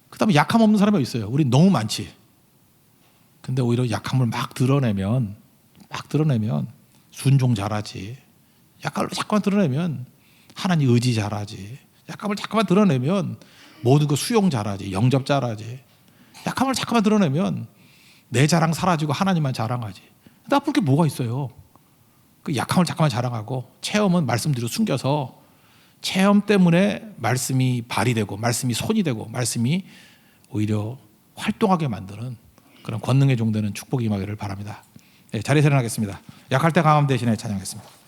그 다음에 약함 없는 사람이 어디 있어요? 우린 너무 많지. 근데 오히려 약함을 막 드러내면 순종 잘하지. 약함을 자꾸만 드러내면 하나님 의지 잘하지. 약함을 자꾸만 드러내면 모든 거 수용 잘하지. 영접 잘하지. 약함을 자꾸만 드러내면 내 자랑 사라지고 하나님만 자랑하지. 나쁠 게 뭐가 있어요? 그 약함을 자꾸만 자랑하고, 체험은 말씀대로 숨겨서 체험 때문에 말씀이 발휘되고 말씀이 손이 되고 말씀이 오히려 활동하게 만드는 그런 권능의 종되는 축복이 임하기를 바랍니다. 네, 자리에서 일어나겠습니다. 약할 때 강함 대신에 찬양하겠습니다.